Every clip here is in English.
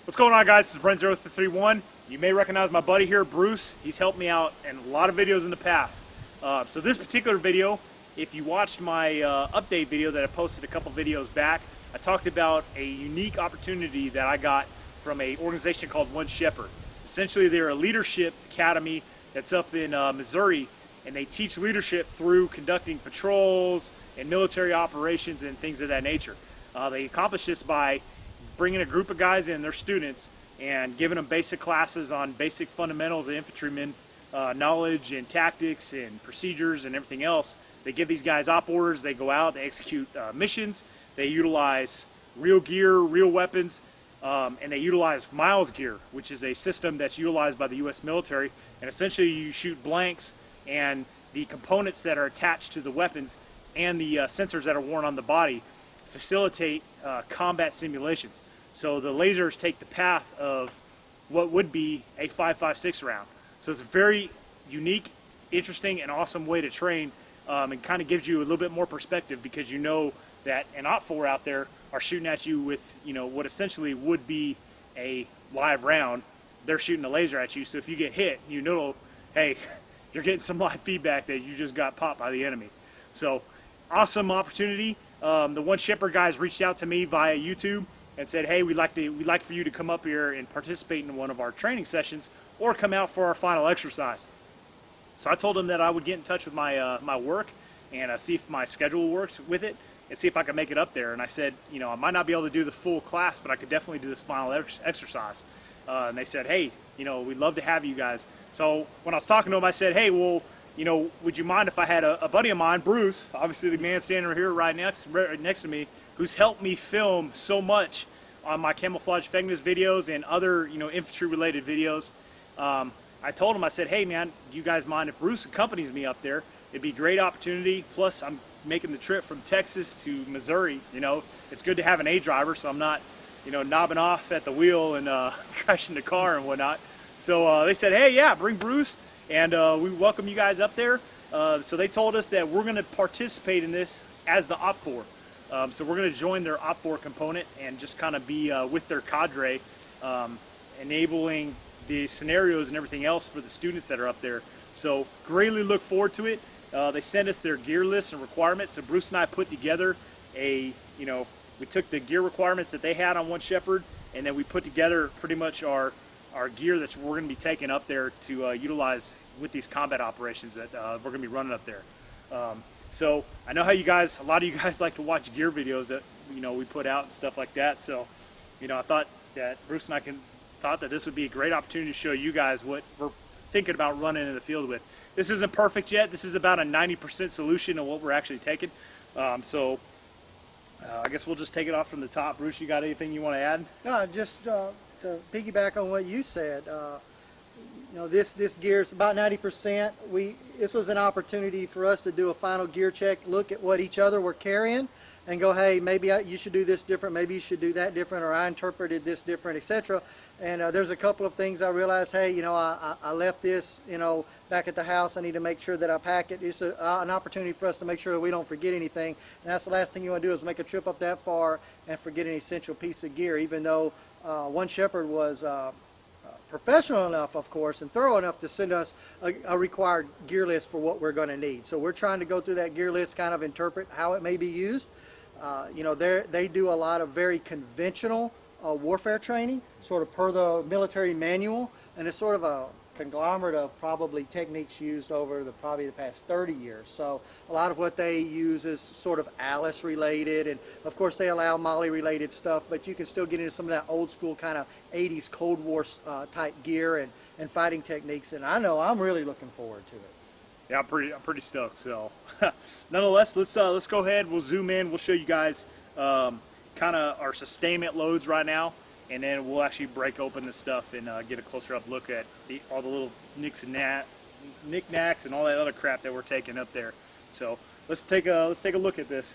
What's going on, guys? This is Brents0331. You may recognize my buddy here, Bruce. He's helped me out in a lot of videos in the past. So this particular video, if you watched my update video that I posted a couple videos back, I talked about a unique opportunity that I got from an organization called One Shepherd. Essentially, they're a leadership academy that's up in Missouri, and they teach leadership through conducting patrols and military operations and things of that nature. They accomplish this by bringing a group of guys in, their students, and giving them basic classes on basic fundamentals of infantrymen, knowledge and tactics and procedures and everything else. They give these guys op orders, they go out, they execute missions, they utilize real gear, real weapons, and they utilize Miles gear, which is a system that's utilized by the U.S. military. And essentially you shoot blanks, and the components that are attached to the weapons and the sensors that are worn on the body facilitate combat simulations. So the lasers take the path of what would be a 5.56 round. So it's a very unique, interesting, and awesome way to train, and kind of gives you a little bit more perspective, because you know that an OPFOR out there are shooting at you with, you know, what essentially would be a live round. They're shooting a laser at you, so if you get hit, you know, hey, you're getting some live feedback that you just got popped by the enemy. So awesome opportunity. The One Shepherd guys reached out to me via YouTube and said, hey, we'd like for you to come up here and participate in one of our training sessions, or come out for our final exercise. So I told them that I would get in touch with my my work and see if my schedule worked with it, and see if I could make it up there. And I said, you know, I might not be able to do the full class, but I could definitely do this final exercise. And they said, hey, you know, we'd love to have you guys. So when I was talking to them, I said, hey, well, you know, would you mind if I had a buddy of mine, Bruce, obviously the man standing here right next to me, who's helped me film so much on my camouflage effectiveness videos and other, you know, infantry related videos. I told him, I said, hey man, do you guys mind if Bruce accompanies me up there? It'd be a great opportunity. Plus I'm making the trip from Texas to Missouri. You know, it's good to have an A driver, so I'm not, you know, knobbing off at the wheel and crashing the car and whatnot. So they said, hey, yeah, bring Bruce, and we welcome you guys up there. So they told us that we're going to participate in this as the OPFOR. So we're going to join their OPFOR component and just kind of be with their cadre, enabling the scenarios and everything else for the students that are up there. So greatly look forward to it. They sent us their gear list and requirements. So Bruce and I put together a, you know, we took the gear requirements that they had on One Shepherd, and then we put together pretty much our gear that we're going to be taking up there to utilize with these combat operations that we're going to be running up there. So I know how you guys, a lot of you guys like to watch gear videos that, you know, we put out and stuff like that. So, you know, I thought that Bruce and I thought that this would be a great opportunity to show you guys what we're thinking about running in the field with. This isn't perfect yet. This is about a 90% solution of what we're actually taking. I guess we'll just take it off from the top. Bruce, you got anything you want to add? No, just to piggyback on what you said. You know, this gear is about 90%. This was an opportunity for us to do a final gear check, look at what each other were carrying, and go, hey, maybe you should do this different, maybe you should do that different, or I interpreted this different, etc. And there's a couple of things I realized, hey, you know, I left this, you know, back at the house. I need to make sure that I pack it. It's an opportunity for us to make sure that we don't forget anything. And that's the last thing you want to do, is make a trip up that far and forget an essential piece of gear, even though One Shepherd was professional enough, of course, and thorough enough to send us a required gear list for what we're going to need. So we're trying to go through that gear list, kind of interpret how it may be used. You know, they do a lot of very conventional warfare training, sort of per the military manual, and it's sort of a conglomerate of probably techniques used over probably the past 30 years. So a lot of what they use is sort of Alice related, and of course they allow Molly related stuff, but you can still get into some of that old school kind of 80s Cold War type gear and fighting techniques, and I know I'm really looking forward to it. Yeah, I'm pretty stoked. So nonetheless, let's go ahead, we'll zoom in, we'll show you guys kind of our sustainment loads right now, and then we'll actually break open this stuff and get a closer up look at all the little knicks and knickknacks and all that other crap that we're taking up there. So let's take a look at this.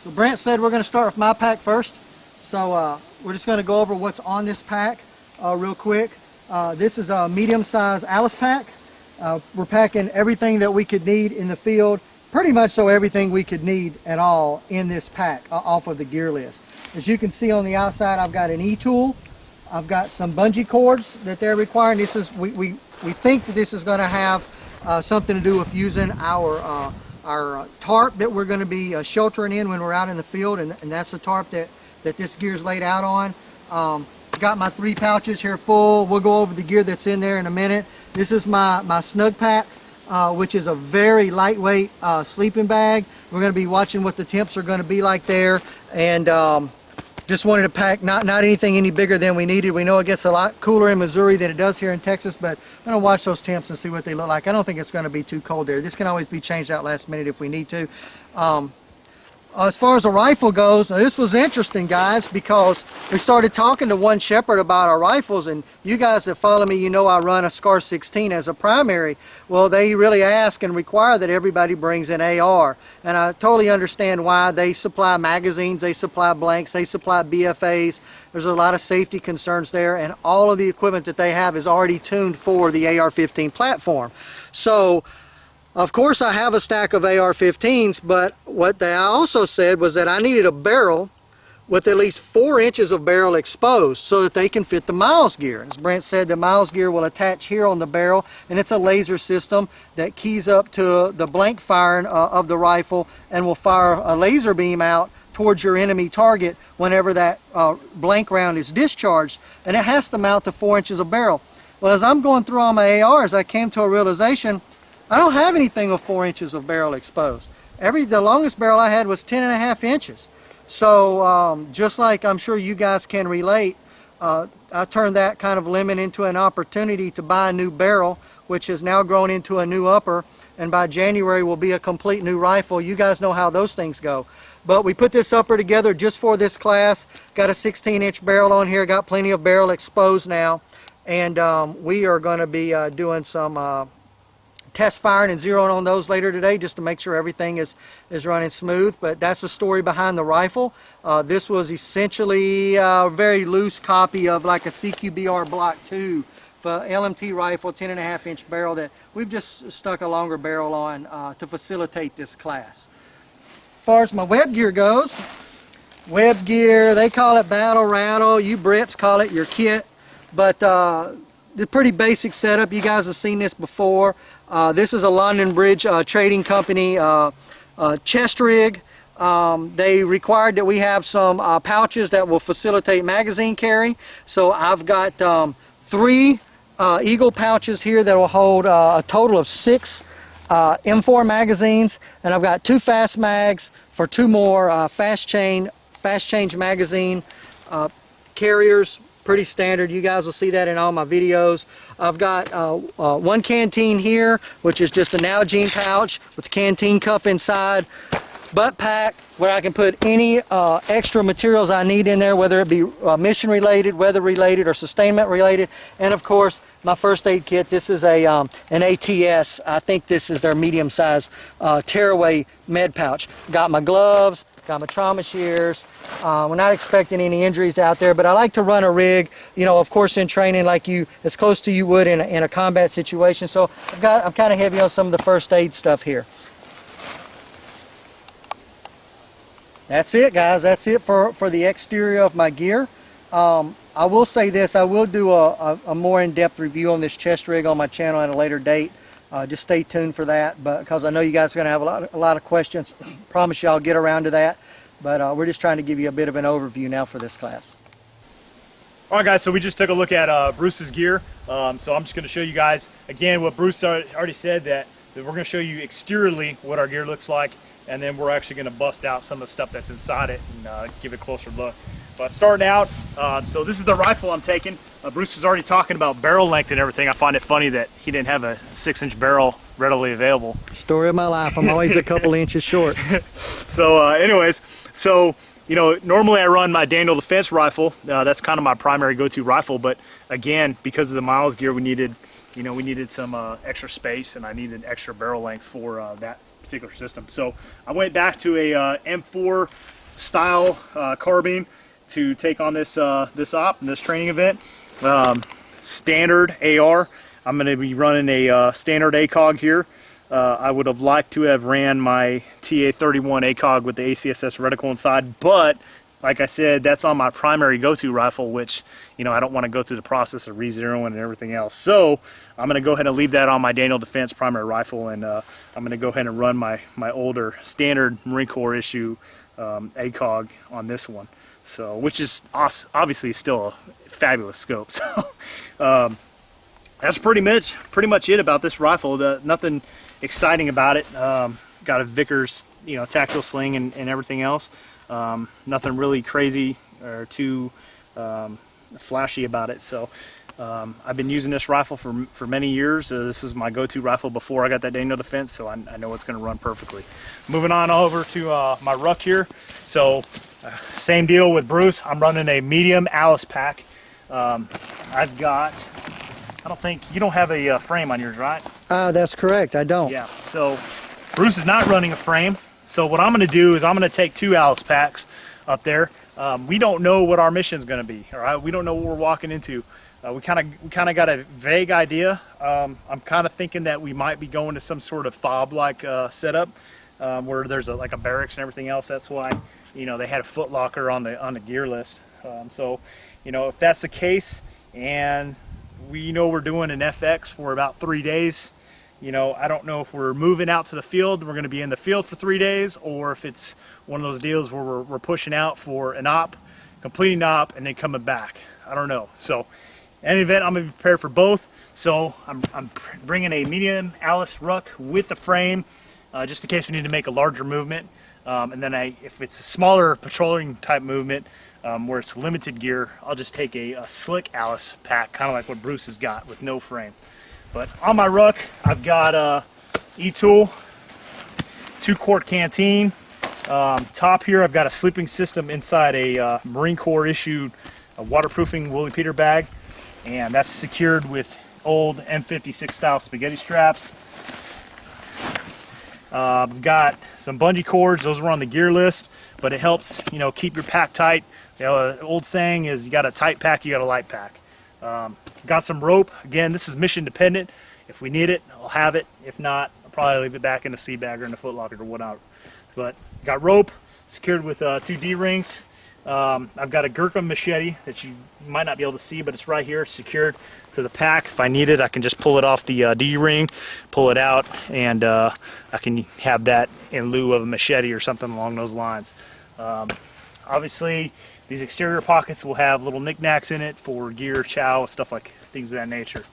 So Brent said we're going to start with my pack first. So we're just going to go over what's on this pack real quick. This is a medium-sized Alice pack. We're packing everything that we could need in the field, pretty much so everything we could need at all in this pack off of the gear list. As you can see on the outside, I've got an E-tool. I've got some bungee cords that they're requiring. This is we think that this is going to have something to do with using our tarp that we're going to be sheltering in when we're out in the field, and that's the tarp that this gear is laid out on. Got my 3 pouches here full. We'll go over the gear that's in there in a minute. This is my snug pack, which is a very lightweight sleeping bag. We're going to be watching what the temps are going to be like there, and just wanted to pack not anything any bigger than we needed. We know it gets a lot cooler in Missouri than it does here in Texas, but I'm going to watch those temps and see what they look like. I don't think it's going to be too cold there. This can always be changed out last minute if we need to. As far as a rifle goes, this was interesting, guys, because we started talking to one shepherd about our rifles, and you guys that follow me, you know I run a SCAR 16 as a primary. Well, they really ask and require that everybody brings an AR, and I totally understand why. They supply magazines, they supply blanks, they supply BFAs. There's a lot of safety concerns there, and all of the equipment that they have is already tuned for the AR-15 platform. So, of course, I have a stack of AR-15s, but what they also said was that I needed a barrel with at least 4 inches of barrel exposed so that they can fit the Miles gear. As Brent said, the Miles gear will attach here on the barrel, and it's a laser system that keys up to the blank firing of the rifle and will fire a laser beam out towards your enemy target whenever that blank round is discharged, and it has to mount to 4 inches of barrel. Well, as I'm going through all my ARs, I came to a realization I don't have anything with 4 inches of barrel exposed. The longest barrel I had was 10.5 inches. So just like I'm sure you guys can relate, I turned that kind of limit into an opportunity to buy a new barrel, which has now grown into a new upper, and by January will be a complete new rifle. You guys know how those things go. But we put this upper together just for this class. Got a 16-inch barrel on here, got plenty of barrel exposed now, and we are going to be doing some test firing and zeroing on those later today just to make sure everything is running smooth. But that's the story behind the rifle. This was essentially a very loose copy of like a CQBR Block 2 for LMT rifle, 10.5-inch barrel that we've just stuck a longer barrel on to facilitate this class. As far as my web gear goes, web gear, they call it Battle Rattle. You Brits call it your kit. But the pretty basic setup. You guys have seen this before. This is a London Bridge trading company chest rig. They required that we have some pouches that will facilitate magazine carry. So I've got 3 Eagle pouches here that will hold a total of 6 M4 magazines, and I've got 2 fast mags for 2 more fast change magazine carriers. Pretty standard. You guys will see that in all my videos. I've got 1 canteen here, which is just a Nalgene pouch with a canteen cup inside. Butt pack where I can put any extra materials I need in there, whether it be mission related, weather related, or sustainment related. And of course, my first aid kit. This is an ATS. I think this is their medium size tearaway med pouch. Got my gloves, got my trauma shears. We're not expecting any injuries out there, but I like to run a rig, you know, of course in training like you, as close to you would in a combat situation. So I'm kind of heavy on some of the first aid stuff here. That's it, guys. That's it for the exterior of my gear. I will say this, I will do a more in-depth review on this chest rig on my channel at a later date. Just stay tuned for that, because I know you guys are going to have a lot of questions. Promise you I'll get around to that. But we're just trying to give you a bit of an overview now for this class. All right, guys, so we just took a look at Bruce's gear. So I'm just going to show you guys, again, what Bruce already said, that we're going to show you exteriorly what our gear looks like, and then we're actually going to bust out some of the stuff that's inside it and give it a closer look. But starting out, so this is the rifle I'm taking. Bruce is already talking about barrel length and everything. I find it funny that he didn't have a 6-inch barrel readily available. Story of my life. I'm always a couple inches short. So anyways, so you know, normally I run my Daniel Defense rifle. That's kind of my primary go-to rifle, but again, because of the Miles gear, we needed some extra space, and I needed extra barrel length for that particular system. So I went back to a M4 style carbine to take on this this training event. Standard AR. I'm going to be running a standard ACOG here. I would have liked to have ran my TA-31 ACOG with the ACSS reticle inside, but like I said, that's on my primary go-to rifle, which, you know, I don't want to go through the process of re-zeroing and everything else. So I'm going to go ahead and leave that on my Daniel Defense primary rifle, and I'm going to go ahead and run my older standard Marine Corps issue ACOG on this one. So, which is obviously still a fabulous scope. So that's pretty much it about this rifle. Nothing exciting about it. Got a Vickers, you know, tactical sling and everything else. Nothing really crazy or too flashy about it. So I've been using this rifle for many years. This was my go-to rifle before I got that Daniel Defense, so I know it's going to run perfectly. Moving on over to my ruck here. So same deal with Bruce. I'm running a medium Alice pack. I've got, I don't think, you don't have a frame on yours, right? That's correct, I don't. Yeah, so Bruce is not running a frame. So what I'm going to do is I'm going to take 2 Alice packs up there. We don't know what our mission's going to be. All right, we don't know what we're walking into. We kind of got a vague idea. I'm kind of thinking that we might be going to some sort of fob-like setup where there's like a barracks and everything else. That's why, you know, they had a foot locker on the gear list. So, you know, if that's the case, and we know we're doing an FX for about 3 days. You know, I don't know if we're moving out to the field, we're going to be in the field for 3 days, or if it's one of those deals where we're pushing out for an op, completing an op, and then coming back. I don't know. So, in any event, I'm going to be prepared for both. So, I'm bringing a medium Alice ruck with the frame, just in case we need to make a larger movement. And then if it's a smaller patrolling type movement, where it's limited gear, I'll just take a slick Alice pack, kind of like what Bruce has got with no frame. But on my ruck, I've got E-Tool, 2-quart canteen. Top here, I've got a sleeping system inside a Marine Corps issued waterproofing Willie Peter bag, and that's secured with old M56 style spaghetti straps. I've got some bungee cords. Those were on the gear list, but it helps, you know, keep your pack tight. You know, the old saying is, you got a tight pack, you got a light pack. Got some rope. Again, this is mission dependent. If we need it, I'll have it. If not, I'll probably leave it back in the sea bag or in the foot locker or whatnot. But got rope secured with 2 D-rings. I've got a Gurkha machete that you might not be able to see, but it's right here, secured to the pack. If I need it, I can just pull it off the D-ring, pull it out, and I can have that in lieu of a machete or something along those lines. Obviously, these exterior pockets will have little knickknacks in it for gear, chow, stuff like things of that nature.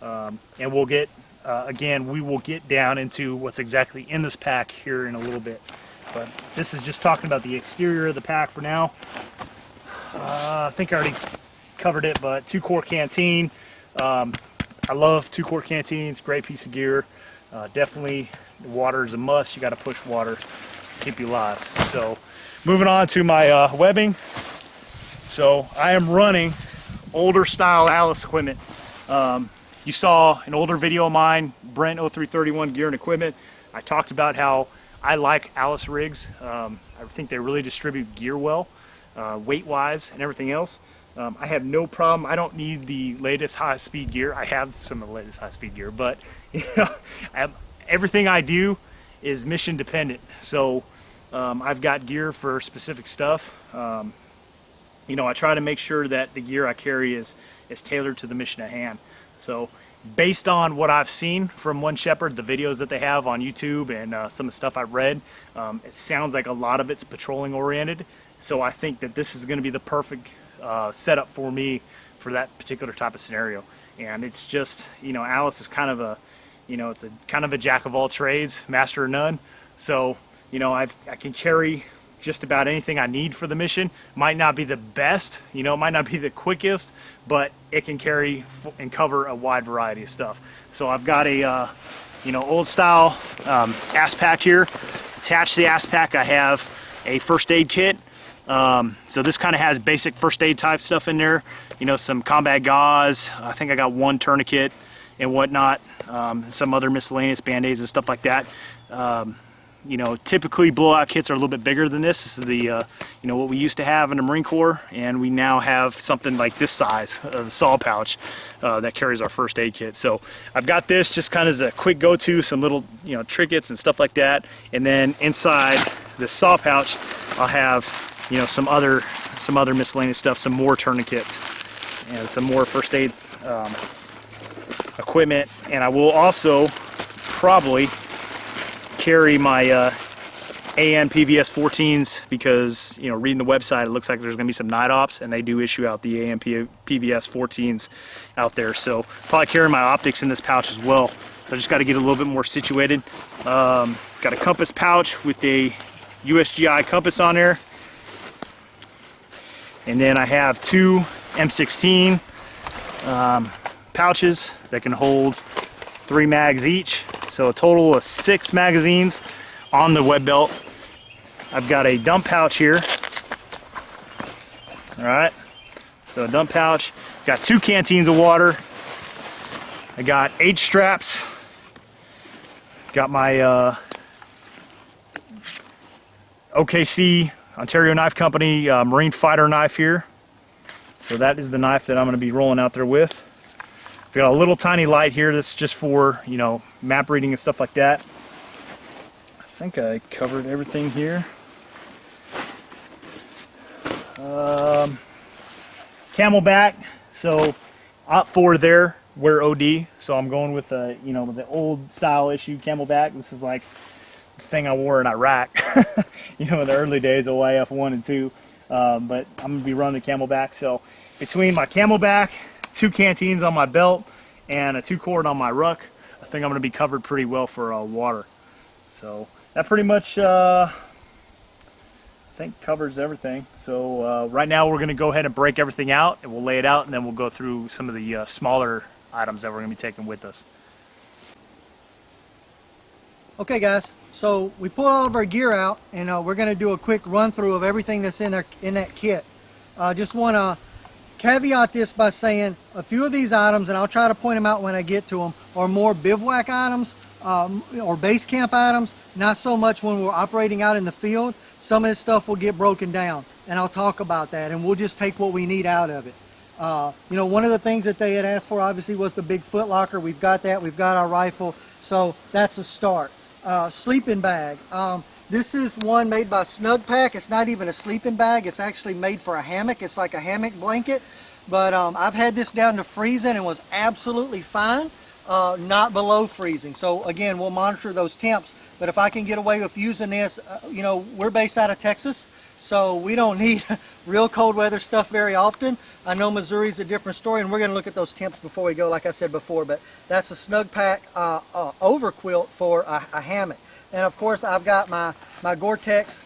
And we'll get, again, we will get down into what's exactly in this pack here in a little bit. But this is just talking about the exterior of the pack for now. I think I already covered it, but 2-quart canteen. I love 2-quart canteens, great piece of gear. Definitely water is a must. You got to push water to keep you alive. So moving on to my webbing. So I am running older style Alice equipment. You saw an older video of mine, Brent0331 Gear and Equipment. I talked about how I like Alice rigs. I think they really distribute gear well, weight-wise and everything else. I have no problem. I don't need the latest high-speed gear. I have some of the latest high-speed gear, but you know, everything I do is mission dependent. So I've got gear for specific stuff. You know, I try to make sure that the gear I carry is tailored to the mission at hand. So based on what I've seen from One Shepherd, the videos that they have on YouTube, and some of the stuff I've read, it sounds like a lot of it's patrolling oriented. So I think that this is going to be the perfect setup for me for that particular type of scenario. And it's just, you know, Alice is kind of a, you know, it's a kind of a jack of all trades, master of none. So, you know, I can carry just about anything I need for the mission. Might not be the best, you know, might not be the quickest, but it can carry and cover a wide variety of stuff. So I've got a, you know, old style ass pack here. Attached to the ass pack, I have a first aid kit. So this kind of has basic first aid type stuff in there. You know, some combat gauze. I think I got 1 tourniquet and whatnot. Some other miscellaneous band-aids and stuff like that. You know, typically blowout kits are a little bit bigger than this. This is the, you know, what we used to have in the Marine Corps, and we now have something like this size, the saw pouch that carries our first aid kit. So I've got this just kind of as a quick go-to, some little, you know, trinkets and stuff like that. And then inside the saw pouch, I'll have you know, some other miscellaneous stuff, some more tourniquets, and some more first aid equipment. And I will also probably carry my AN PVS 14s, because, you know, reading the website, it looks like there's going to be some night ops, and they do issue out the AN PVS 14s out there. So probably carry my optics in this pouch as well. So I just got to get a little bit more situated. Got a compass pouch with a USGI compass on there. And then I have two M16 pouches that can hold 3 mags each. So a total of 6 magazines on the web belt. I've got a dump pouch here. All right, so a dump pouch. Got 2 canteens of water. I got 8 straps. Got my OKC, Ontario Knife Company Marine Fighter knife here. So that is the knife that I'm going to be rolling out there with. I've got a little tiny light here that's just for, you know, map reading and stuff like that. I think I covered everything here. Camelback, so OPT4 there, wear OD, so I'm going with the, you know, the old style issue Camelback. This is like the thing I wore in Iraq, you know, in the early days of YF 1 and 2, but I'm going to be running the Camelback. So between my Camelback, 2 canteens on my belt, and a 2-cord on my ruck, I think I'm going to be covered pretty well for water. So that pretty much I think covers everything. So right now we're going to go ahead and break everything out, and we'll lay it out, and then we'll go through some of the smaller items that we're going to be taking with us. Okay guys, so we pulled all of our gear out, and we're going to do a quick run through of everything that's in that kit. Just want to caveat this by saying a few of these items, and I'll try to point them out when I get to them, are more bivouac items or base camp items, not so much when we're operating out in the field. Some of this stuff will get broken down, and I'll talk about that, and we'll just take what we need out of it. You know, one of the things that they had asked for obviously was the big foot locker. We've got that. We've got our rifle, so that's a start. Sleeping bag. This is one made by Snug Pack. It's not even a sleeping bag. It's actually made for a hammock. It's like a hammock blanket. But I've had this down to freezing and was absolutely fine. Not below freezing. So again, we'll monitor those temps. But if I can get away with using this, you know, we're based out of Texas, so we don't need real cold weather stuff very often. I know Missouri's a different story, and we're going to look at those temps before we go, like I said before. But that's a Snug Pack over quilt for a hammock. And of course, I've got my Gore-Tex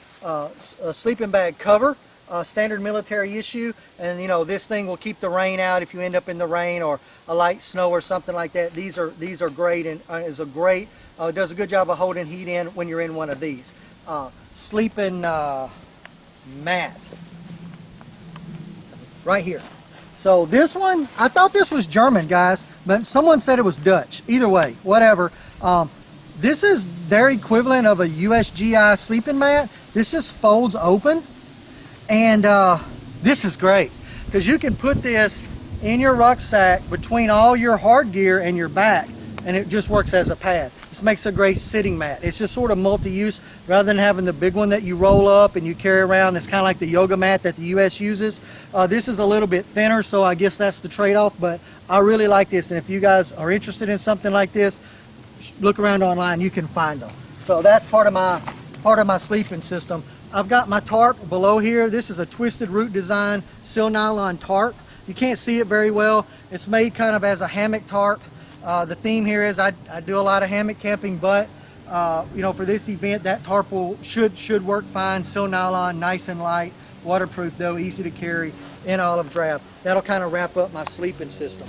sleeping bag cover, standard military issue. And you know, this thing will keep the rain out if you end up in the rain or a light snow or something like that. These are great, and is a great does a good job of holding heat in when you're in one of these. Sleeping mat right here. So this one, I thought this was German, guys, but someone said it was Dutch. Either way, whatever. This is their equivalent of a USGI sleeping mat. This just folds open, and this is great because you can put this in your rucksack between all your hard gear and your back, and it just works as a pad. This makes a great sitting mat. It's just sort of multi-use rather than having the big one that you roll up and you carry around. It's kind of like the yoga mat that the US uses. This is a little bit thinner, so I guess that's the trade-off, but I really like this, and if you guys are interested in something like this, look around online, you can find them. So that's part of my sleeping system. I've got my tarp below here. This is a twisted root design sil nylon tarp. You can't see it very well. It's made kind of as a hammock tarp. The theme here is I do a lot of hammock camping, but you know, for this event, that tarp should work fine. Sil nylon, nice and light, waterproof though, easy to carry, in olive drab. That'll kind of wrap up my sleeping system.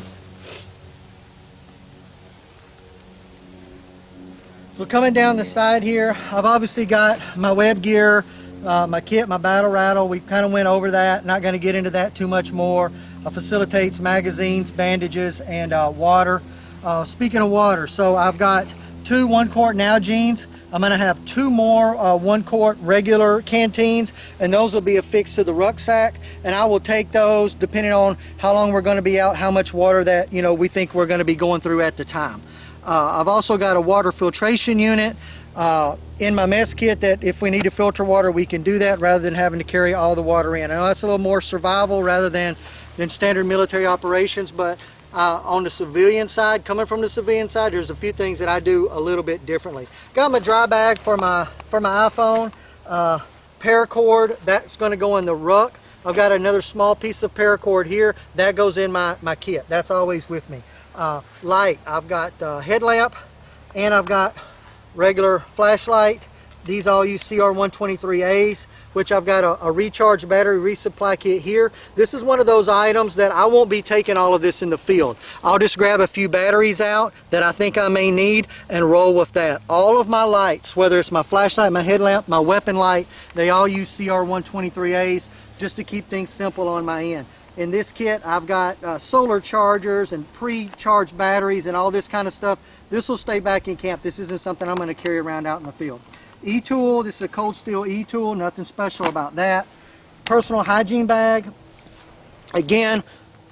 So coming down the side here, I've obviously got my web gear, my kit, my battle rattle. We kind of went over that. Not going to get into that too much more. Facilitates magazines, bandages, and water. Speaking of water, so I've got 2 1-quart Nalgene's. I'm going to have 2 more 1-quart regular canteens, and those will be affixed to the rucksack. And I will take those depending on how long we're going to be out, how much water that, you know, we think we're going to be going through at the time. I've also got a water filtration unit. in my mess kit that if we need to filter water, we can do that rather than having to carry all the water in. I know that's a little more survival rather than standard military operations, but on the civilian side, coming from the civilian side, there's a few things that I do a little bit differently. Got my dry bag for my iPhone, paracord, that's going to go in the ruck. I've got another small piece of paracord here that goes in my kit. That's always with me. Light, I've got headlamp and I've got regular flashlight. These all use CR123As, which I've got a recharge battery resupply kit here. This is one of those items that I won't be taking all of this in the field. I'll just grab a few batteries out that I think I may need and roll with that. All of my lights, whether it's my flashlight, my headlamp, my weapon light, they all use CR123As just to keep things simple on my end. In this kit, I've got solar chargers and pre-charged batteries and all this kind of stuff. This will stay back in camp. This isn't something I'm going to carry around out in the field. E-tool, this is a cold steel E-tool, nothing special about that. Personal hygiene bag. Again,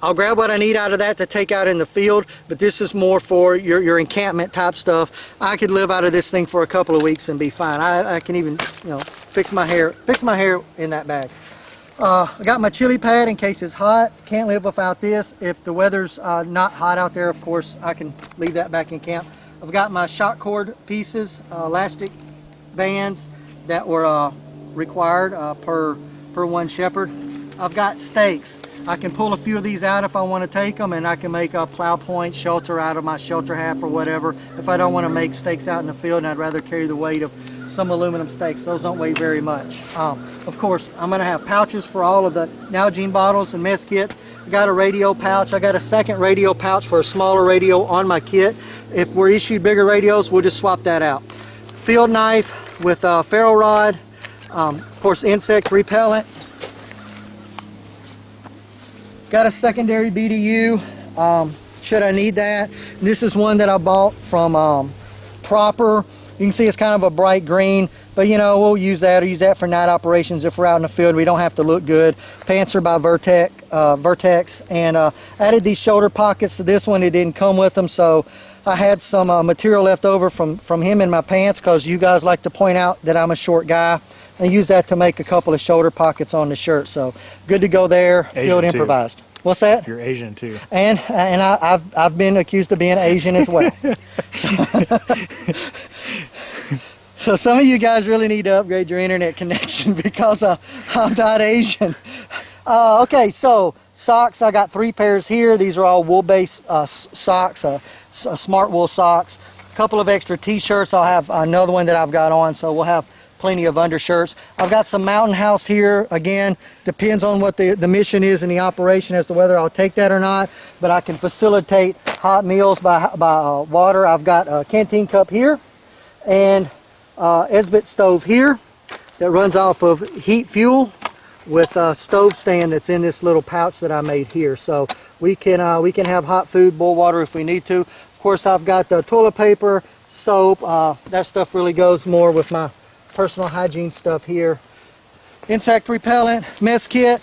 I'll grab what I need out of that to take out in the field, but this is more for your encampment type stuff. I could live out of this thing for a couple of weeks and be fine. I can even, you know, fix my hair in that bag. I got my chili pad in case it's hot. Can't live without this. If the weather's not hot out there, of course, I can leave that back in camp. I've got my shock cord pieces, elastic bands that were required per one shepherd. I've got stakes. I can pull a few of these out if I want to take them, and I can make a plow point shelter out of my shelter half or whatever if I don't want to make stakes out in the field and I'd rather carry the weight of some aluminum stakes. Those don't weigh very much. Of course, I'm going to have pouches for all of the Nalgene bottles and mess kit. I got a radio pouch. I got a second radio pouch for a smaller radio on my kit. If we're issued bigger radios, we'll just swap that out. Field knife with a ferro rod, of course insect repellent. Got a secondary BDU, should I need that. This is one that I bought from Proper. You can see it's kind of a bright green, but you know, we'll use that or use that for night operations if we're out in the field. We don't have to look good. Pants are by Vertex, and added these shoulder pockets to this one. It didn't come with them, so I had some material left over from him in my pants, because you guys like to point out that I'm a short guy. I use that to make a couple of shoulder pockets on the shirt, so good to go there. Field improvised. What's that? You're Asian too. And I've been accused of being Asian as well. So some of you guys really need to upgrade your internet connection because I'm not Asian. Okay, so socks, I got 3 pairs here. These are all wool-based socks, smart wool socks. A couple of extra t-shirts. I'll have another one that I've got on, so we'll have plenty of undershirts. I've got some Mountain House here. Again, depends on what the mission is in the operation as to whether I'll take that or not, but I can facilitate hot meals by water. I've got a canteen cup here and Esbit stove here that runs off of heat fuel with a stove stand that's in this little pouch that I made here. So we can have hot food, boil water if we need to. Of course, I've got the toilet paper, soap. That stuff really goes more with my personal hygiene stuff here. Insect repellent, mess kit.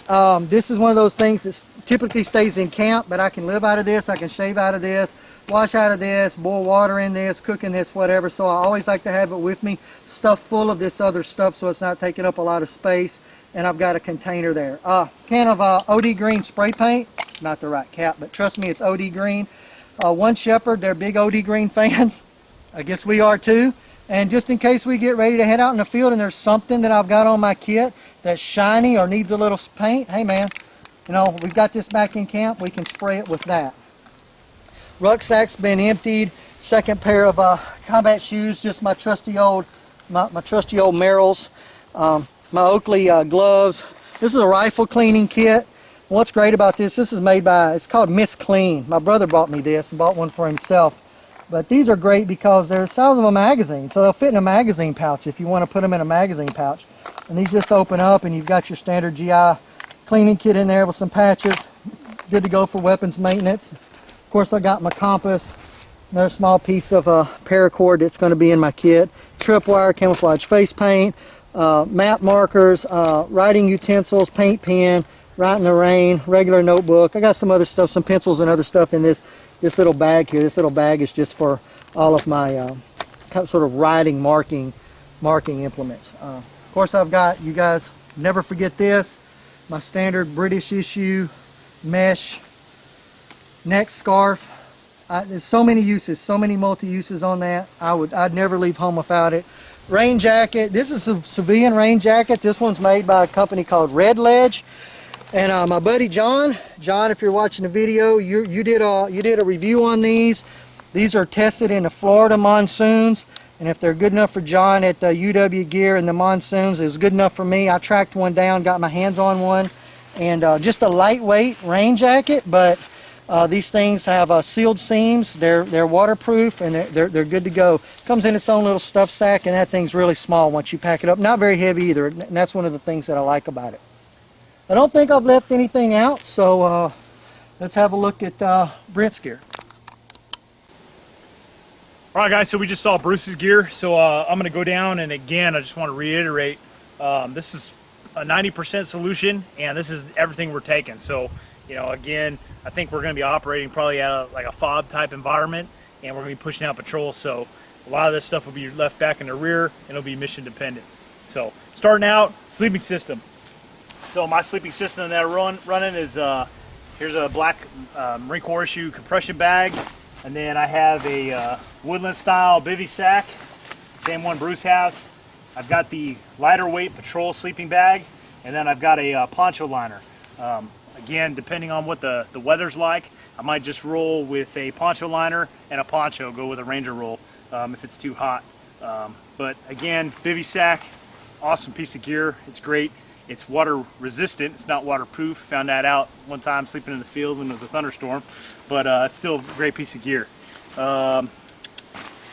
This is one of those things that typically stays in camp, but I can live out of this. I can shave out of this, wash out of this, boil water in this, cook in this, whatever. So I always like to have it with me, stuffed full of this other stuff so it's not taking up a lot of space. And I've got a container there. Can of OD Green spray paint. Not the right cap, but trust me, it's OD Green. One Shepherd, they're big OD Green fans. I guess we are too. And just in case we get ready to head out in the field and there's something that I've got on my kit that's shiny or needs a little paint, hey man, you know, we've got this back in camp, we can spray it with that. Rucksack's been emptied. Second pair of combat shoes, just my trusty old Merrells. My Oakley gloves. This is a rifle cleaning kit. What's great about this is made by, it's called Miss Clean. My brother bought me this and bought one for himself. But these are great because they're the size of a magazine, so they'll fit in a magazine pouch if you want to put them in a magazine pouch. And these just open up and you've got your standard GI cleaning kit in there with some patches. Good to go for weapons maintenance. Of course, I got my compass, another small piece of paracord that's going to be in my kit, tripwire, camouflage face paint, map markers, writing utensils, paint pen, write in the rain, regular notebook. I got some other stuff, some pencils and other stuff in this little bag here. This little bag is just for all of my sort of riding marking implements. Of course, I've got, you guys never forget this, my standard British issue mesh neck scarf. There's so many uses, so many multi-uses on that. I'd never leave home without it. Rain jacket. This is a civilian rain jacket. This one's made by a company called Red Ledge. And my buddy John, if you're watching the video, you did a review on these. These are tested in the Florida monsoons, and if they're good enough for John at the UW Gear in the monsoons, it was good enough for me. I tracked one down, got my hands on one, and just a lightweight rain jacket. But these things have sealed seams. They're waterproof, and they're good to go. Comes in its own little stuff sack, and that thing's really small once you pack it up. Not very heavy either, and that's one of the things that I like about it. I don't think I've left anything out, so let's have a look at Brent's gear. All right, guys, so we just saw Bruce's gear. So I'm gonna go down, and again, I just want to reiterate, this is a 90% solution, and this is everything we're taking. So, you know, again, I think we're gonna be operating probably at like a fob type environment, and we're gonna be pushing out patrol. So a lot of this stuff will be left back in the rear, and it'll be mission dependent. So starting out, sleeping system. So my sleeping system that I'm running is, here's a black Marine Corps issue compression bag, and then I have a woodland style bivy sack, same one Bruce has. I've got the lighter weight patrol sleeping bag, and then I've got a poncho liner. Again, depending on what the weather's like, I might just roll with a poncho liner and a poncho, go with a Ranger roll if it's too hot. But again, bivy sack, awesome piece of gear. It's great. It's water resistant. It's not waterproof. Found that out one time sleeping in the field when there was a thunderstorm, but it's still a great piece of gear.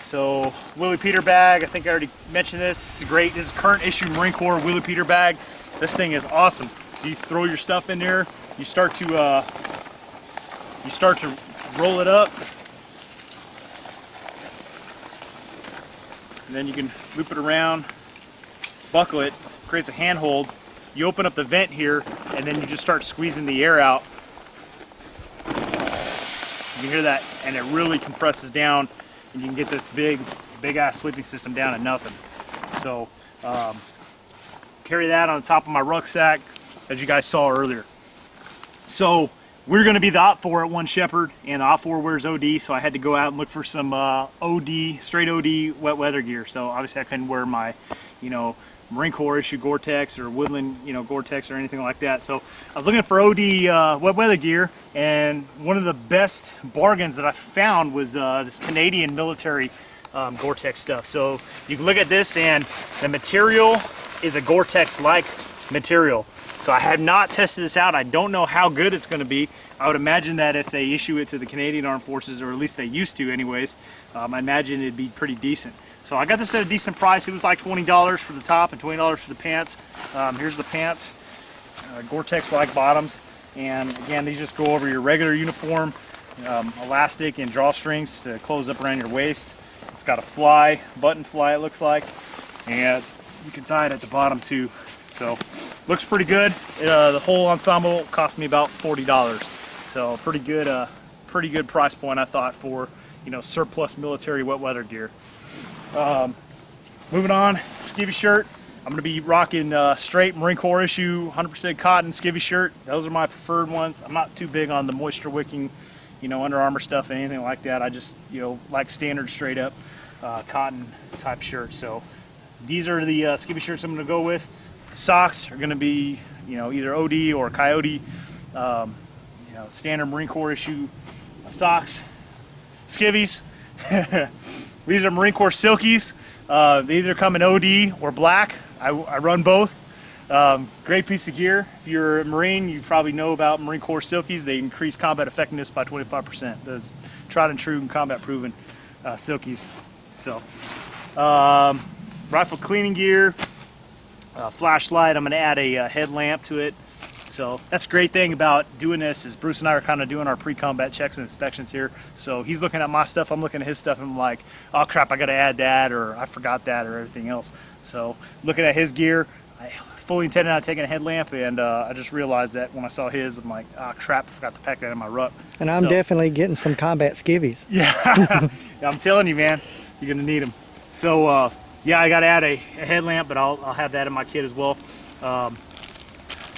So Willie Peter bag, I think I already mentioned this. This is great. This is current issue Marine Corps Willie Peter bag. This thing is awesome. So you throw your stuff in there. You start to roll it up, and then you can loop it around, buckle it, creates a handhold. You open up the vent here, and then you just start squeezing the air out. You hear that, and it really compresses down, and you can get this big ass sleeping system down at nothing. So carry that on the top of my rucksack, as you guys saw earlier. So we're going to be the Op4 at One Shepherd, and the Op4 wears OD, so I had to go out and look for some OD, straight OD wet weather gear. So obviously I couldn't wear my, you know, Marine Corps issue Gore-Tex or Woodland, you know, Gore-Tex or anything like that. So I was looking for OD wet weather gear, and one of the best bargains that I found was this Canadian military Gore-Tex stuff. So you can look at this, and the material is a Gore-Tex-like material. So I have not tested this out. I don't know how good it's going to be. I would imagine that if they issue it to the Canadian Armed Forces, or at least they used to anyways, I imagine it'd be pretty decent. So I got this at a decent price. It was like $20 for the top and $20 for the pants. Here's the pants, Gore-Tex-like bottoms. And again, these just go over your regular uniform, elastic and drawstrings to close up around your waist. It's got a fly, button fly it looks like, and you can tie it at the bottom too. So looks pretty good. The whole ensemble cost me about $40. So pretty good price point, I thought, for, you know, surplus military wet weather gear. Moving on, skivvy shirt. I'm going to be rocking straight Marine Corps issue 100% cotton skivvy shirt. Those are my preferred ones. I'm not too big on the moisture wicking, you know, Under Armour stuff, anything like that. I just, you know, like standard straight up cotton type shirt. So these are the skivvy shirts I'm going to go with. Socks are going to be, you know, either OD or Coyote, you know, standard Marine Corps issue socks. Skivvies. These are Marine Corps Silkies. They either come in OD or black. I run both. Great piece of gear. If you're a Marine, you probably know about Marine Corps Silkies. They increase combat effectiveness by 25%. Those tried and true and combat proven Silkies. So, rifle cleaning gear. Flashlight. I'm going to add a headlamp to it. So that's the great thing about doing this is Bruce and I are kind of doing our pre-combat checks and inspections here. So he's looking at my stuff, I'm looking at his stuff, and I'm like, oh crap, I got to add that, or I forgot that, or everything else. So looking at his gear, I fully intended on taking a headlamp, and I just realized that when I saw his, I'm like, oh crap, I forgot to pack that in my ruck. And I'm definitely getting some combat skivvies. Yeah, I'm telling you, man, you're going to need them. So yeah, I got to add a headlamp, but I'll have that in my kit as well.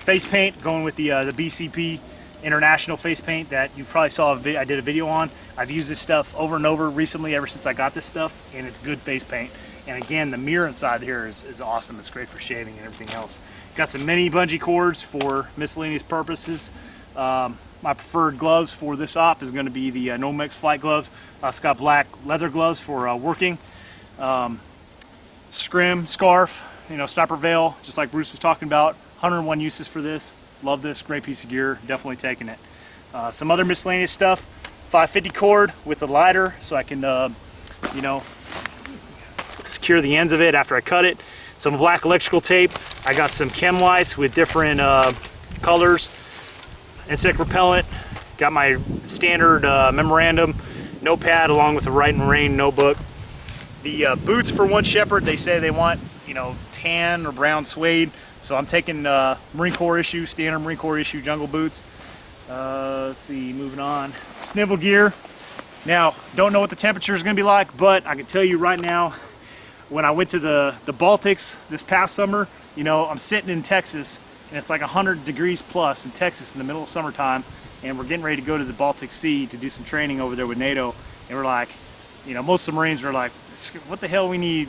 Face paint, going with the BCP International face paint that you probably saw I did a video on. I've used this stuff over and over recently, ever since I got this stuff, and it's good face paint. And again, the mirror inside here is awesome. It's great for shaving and everything else. Got some mini bungee cords for miscellaneous purposes. My preferred gloves for this op is going to be the Nomex flight gloves. It's got black leather gloves for working. Scrim, scarf, sniper veil, just like Bruce was talking about. 101 uses for this. Love this, great piece of gear, definitely taking it. Some other miscellaneous stuff, 550 cord with a lighter so I can, secure the ends of it after I cut it. Some black electrical tape. I got some chem lights with different colors. Insect repellent. Got my standard memorandum notepad along with a Write and Rain notebook. The boots for one shepherd, they say they want, tan or brown suede. So I'm taking Marine Corps issue, standard Marine Corps issue jungle boots. Let's see, moving on. Snivel gear. Now, don't know what the temperature is going to be like, but I can tell you right now, when I went to the Baltics this past summer, I'm sitting in Texas, and it's like 100 degrees plus in Texas in the middle of summertime, and we're getting ready to go to the Baltic Sea to do some training over there with NATO, and we're like, most of the Marines were like, what the hell we need,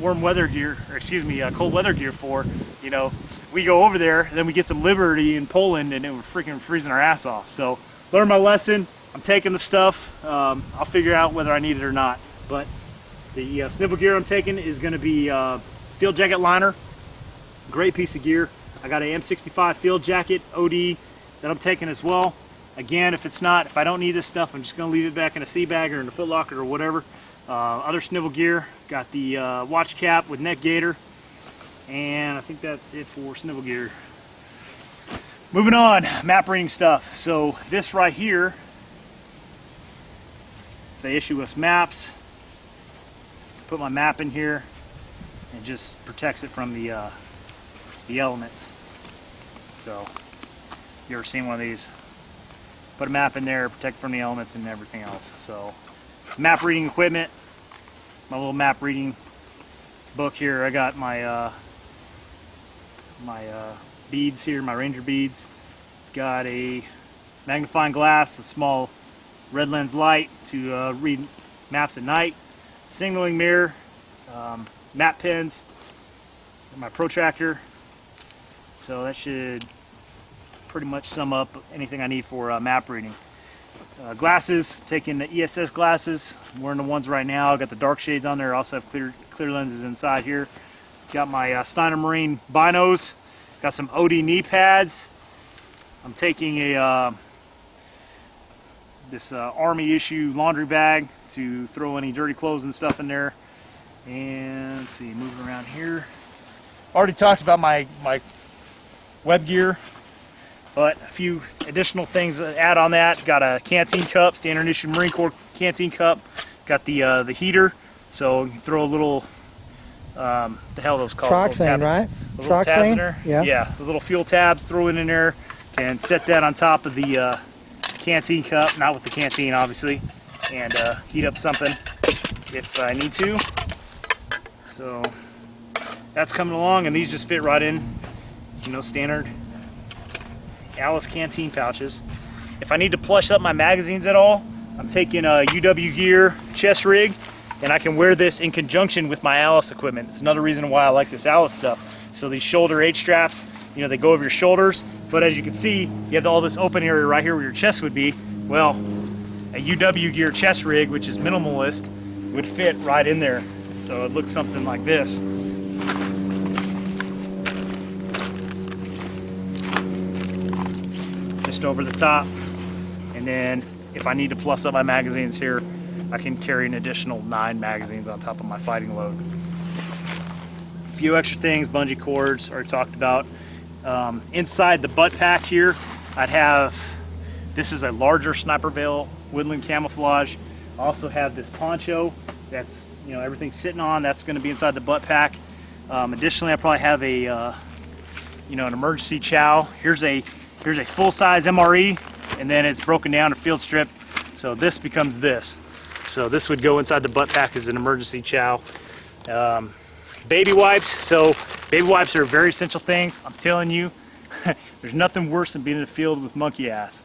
warm weather gear, or excuse me, cold weather gear for, we go over there, and then we get some Liberty in Poland, and then we're freaking freezing our ass off. So, learned my lesson. I'm taking the stuff. I'll figure out whether I need it or not. But the snivel gear I'm taking is going to be field jacket liner. Great piece of gear. I got an M65 field jacket OD that I'm taking as well. Again, if I don't need this stuff, I'm just going to leave it back in a sea bag or in a foot locker or whatever. Other snivel gear, got the watch cap with neck gaiter, and I think that's it for snivel gear. Moving on, map reading stuff. So this right here, they issue us maps. Put my map in here, and just protects it from the elements. So, you ever seen one of these? Put a map in there, protect from the elements and everything else. So, map reading equipment. My little map reading book here. I got my beads here, my Ranger beads. Got a magnifying glass, a small red lens light to read maps at night. Signaling mirror, map pins, and my protractor. So that should pretty much sum up anything I need for map reading. Glasses, taking the ESS glasses. I'm wearing the ones right now. Got the dark shades on there. Also have clear lenses inside here. Got my Steiner Marine binos. Got some OD knee pads. I'm taking a this Army issue laundry bag to throw any dirty clothes and stuff in there. And let's see, moving around here. Already talked about my web gear, but a few additional things to add on that. Got a canteen cup, standard issue Marine Corps canteen cup. Got the heater, so you can throw a little, the hell are those called? Troxane, right? Troxane? In there. Yeah. Yeah, those little fuel tabs, throw it in there, and set that on top of the canteen cup, not with the canteen obviously, and heat up something if I need to. So that's coming along, and these just fit right in, standard Alice canteen pouches. If I need to plush up my magazines at all, I'm taking a UW Gear chest rig, and I can wear this in conjunction with my Alice equipment. It's another reason why I like this Alice stuff. So these shoulder H straps, they go over your shoulders, but as you can see, you have all this open area right here where your chest would be. Well, a UW Gear chest rig, which is minimalist, would fit right in there. So it looks something like this. Just over the top, and then if I need to plus up my magazines here, I can carry an additional 9 magazines on top of my fighting load. A few extra things, bungee cords, already talked about. Inside the butt pack here, I'd have, this is a larger sniper veil, woodland camouflage. I also have this poncho that's, everything's sitting on, that's going to be inside the butt pack. Additionally, I probably have a, an emergency chow. Here's a full-size MRE, and then it's broken down to field strip, so this becomes this. So this would go inside the butt pack as an emergency chow. Baby wipes. So baby wipes are very essential things. I'm telling you, there's nothing worse than being in the field with monkey ass.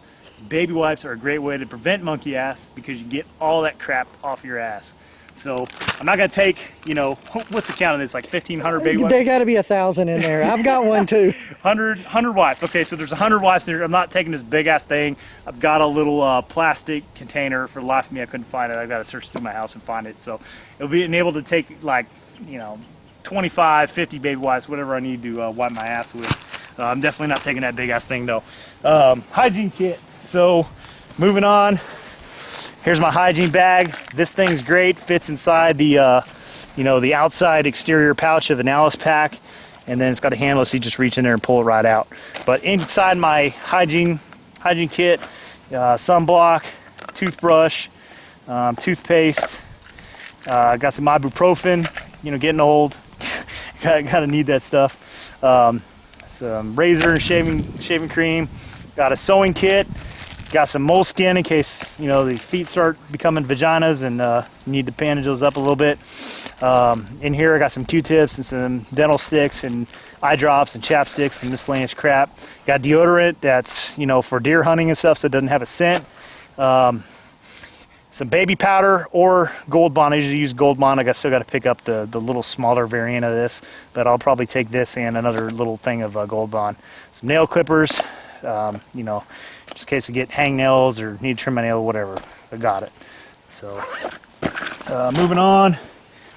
Baby wipes are a great way to prevent monkey ass because you get all that crap off your ass. So I'm not gonna take, you know, what's the count of this? Like 1,500 baby wipes? They got to be 1,000 in there. I've got one too. 100 wipes. Okay, so there's 100 wipes there. I'm not taking this big ass thing. I've got a little plastic container. For the life of me, I couldn't find it. I've got to search through my house and find it. So it'll be able to take like, you know, 25, 50 baby wipes, whatever I need to wipe my ass with. I'm definitely not taking that big ass thing though. Hygiene kit. So moving on. Here's my hygiene bag. This thing's great. Fits inside the, you know, the outside exterior pouch of an Alice pack, and then it's got a handle, so you just reach in there and pull it right out. But inside my hygiene kit, sunblock, toothbrush, toothpaste. Got some ibuprofen. You know, getting old, gotta need that stuff. Some razor and shaving cream. Got a sewing kit. Got some moleskin in case, you know, the feet start becoming vaginas and you need to bandage those up a little bit. In here I got some Q-tips and some dental sticks and eye drops and chapsticks and miscellaneous crap. Got deodorant that's, you know, for deer hunting and stuff, so it doesn't have a scent. Some baby powder or Gold Bond. I usually use Gold Bond. I still got to pick up the little smaller variant of this, but I'll probably take this and another little thing of Gold Bond. Some nail clippers, you know, just in case I get hangnails or need to trim my nail, whatever. I got it. So moving on, I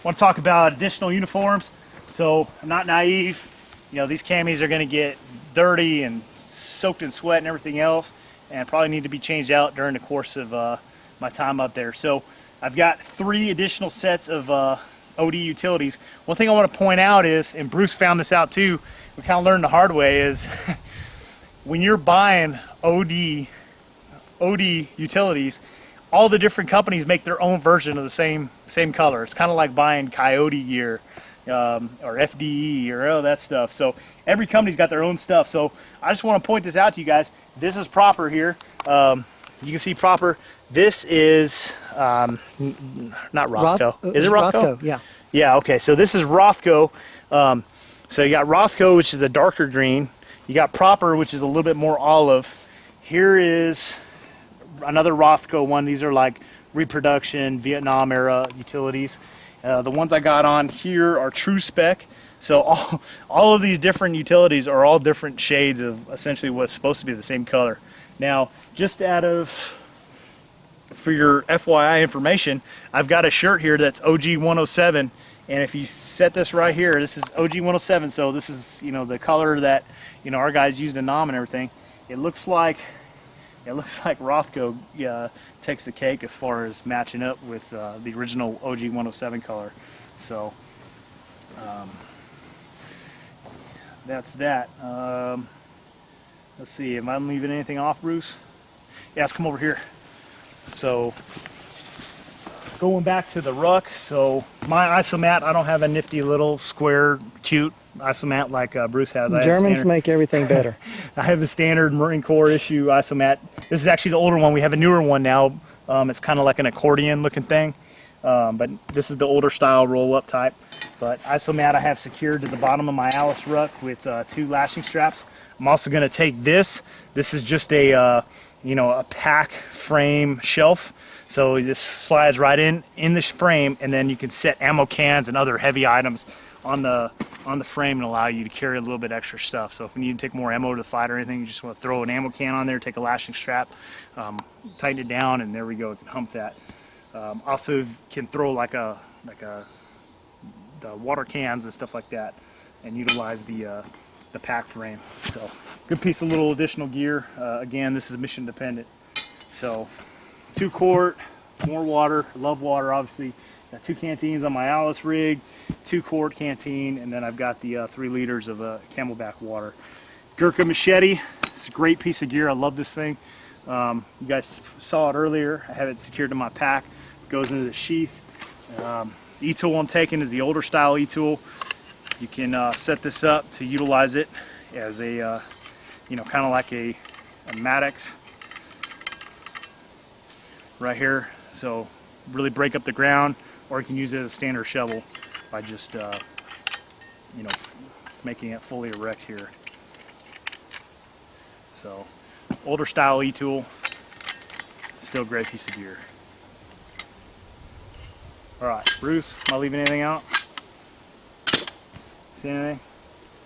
want to talk about additional uniforms. So I'm not naive. You know, these camis are going to get dirty and soaked in sweat and everything else, and probably need to be changed out during the course of my time up there. So I've got 3 additional sets of OD utilities. One thing I want to point out is, and Bruce found this out too, we kind of learned the hard way, is when you're buying OD utilities, all the different companies make their own version of the same color. It's kind of like buying Coyote gear or FDE or all that stuff. So every company's got their own stuff. So I just want to point this out to you guys. This is Proper here. You can see Proper. This is not Rothko. Is it Rothko? Yeah. Yeah. Okay. So this is Rothko. So you got Rothko, which is a darker green. You got Proper, which is a little bit more olive. Here is another Rothko one. These are like reproduction Vietnam era utilities. The ones I got on here are True Spec. So all of these different utilities are all different shades of essentially what's supposed to be the same color. Now, just for your FYI information, I've got a shirt here that's OG 107, and if you set this right here, this is OG 107. So this is, you know, the color that, you know, our guys used in NOM and everything. It looks like Rothko takes the cake as far as matching up with the original OG 107 color. So that's that. Let's see, am I leaving anything off, Bruce? Yeah, let's come over here. So going back to the ruck, so my isomat, I don't have a nifty little square cute isomat like Bruce has. Germans make everything better. I have the standard Marine Corps issue isomat. This is actually the older one. We have a newer one now. It's kind of like an accordion looking thing, but this is the older style roll-up type. But isomat I have secured to the bottom of my Alice ruck with 2 lashing straps. I'm also going to take this. This is just a you know, a pack frame shelf. So this slides right in the frame, and then you can set ammo cans and other heavy items on the frame and allow you to carry a little bit extra stuff. So if you need to take more ammo to the fight or anything, you just want to throw an ammo can on there, take a lashing strap, tighten it down, and there we go. You can hump that. Also can throw like the water cans and stuff like that, and utilize the pack frame. So good piece of little additional gear. Again, this is mission dependent. So 2 quart, more water. I love water, obviously. Got 2 canteens on my Alice rig, 2 quart canteen, and then I've got the 3 liters of Camelback water. Gurkha machete. It's a great piece of gear. I love this thing. You guys saw it earlier. I have it secured to my pack. It goes into the sheath. The e-tool I'm taking is the older style e-tool. You can set this up to utilize it as a, you know, kind of like a Maddox right here. So really break up the ground, or you can use it as a standard shovel by just you know, making it fully erect here. So, older style e-tool, still a great piece of gear. All right, Bruce, am I leaving anything out? See anything?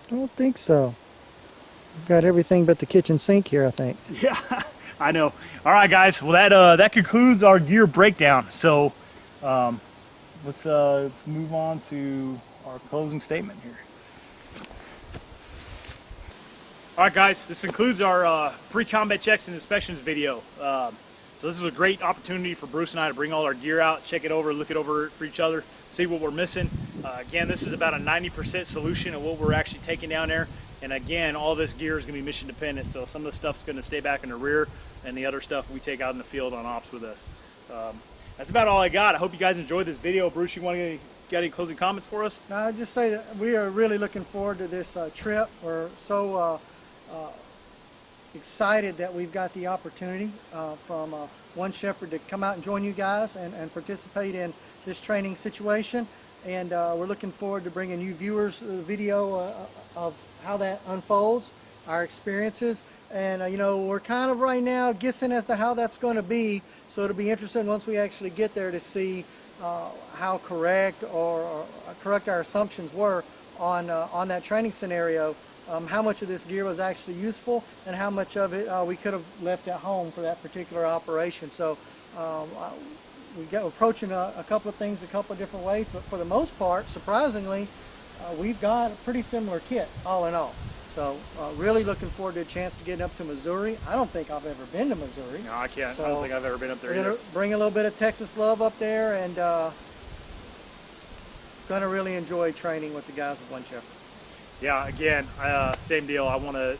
I don't think so. We've got everything but the kitchen sink here, I think. Yeah, I know. All right, guys. Well, that concludes our gear breakdown. So, let's move on to our closing statement here. All right, guys. This concludes our pre-combat checks and inspections video. So this is a great opportunity for Bruce and I to bring all our gear out, check it over, look it over for each other, see what we're missing. Again, this is about a 90% solution of what we're actually taking down there. And again, all this gear is going to be mission dependent, so some of the stuff's going to stay back in the rear, and the other stuff we take out in the field on ops with us. That's about all I got. I hope you guys enjoyed this video. Bruce, you want to got any closing comments for us? I'll just say that we are really looking forward to this trip. We're so excited that we've got the opportunity from One Shepherd to come out and join you guys and participate in this training situation. And we're looking forward to bringing you viewers the video of how that unfolds, our experiences. And you know, we're kind of right now guessing as to how that's going to be, so it'll be interesting once we actually get there to see how correct or correct our assumptions were on that training scenario. How much of this gear was actually useful, and how much of it we could have left at home for that particular operation. So we get approaching a couple of things a couple of different ways, but for the most part, surprisingly, we've got a pretty similar kit all in all. So really looking forward to a chance to get up to Missouri. I don't think I've ever been to Missouri. No, I can't. So I don't think I've ever been up there we're either. gonna bring a little bit of Texas love up there, and gonna really enjoy training with the guys at One Shepherd. Yeah, again, same deal. I want to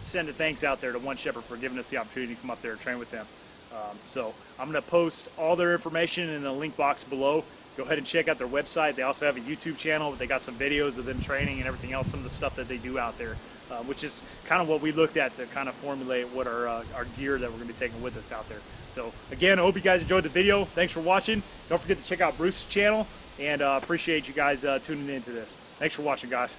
send a thanks out there to One Shepherd for giving us the opportunity to come up there and train with them. So I'm going to post all their information in the link box below. Go ahead and check out their website. They also have a YouTube channel. They got some videos of them training and everything else, some of the stuff that they do out there, which is kind of what we looked at to kind of formulate what our gear that we're going to be taking with us out there. So again, I hope you guys enjoyed the video. Thanks for watching. Don't forget to check out Bruce's channel, and appreciate you guys tuning into this. Thanks for watching, guys.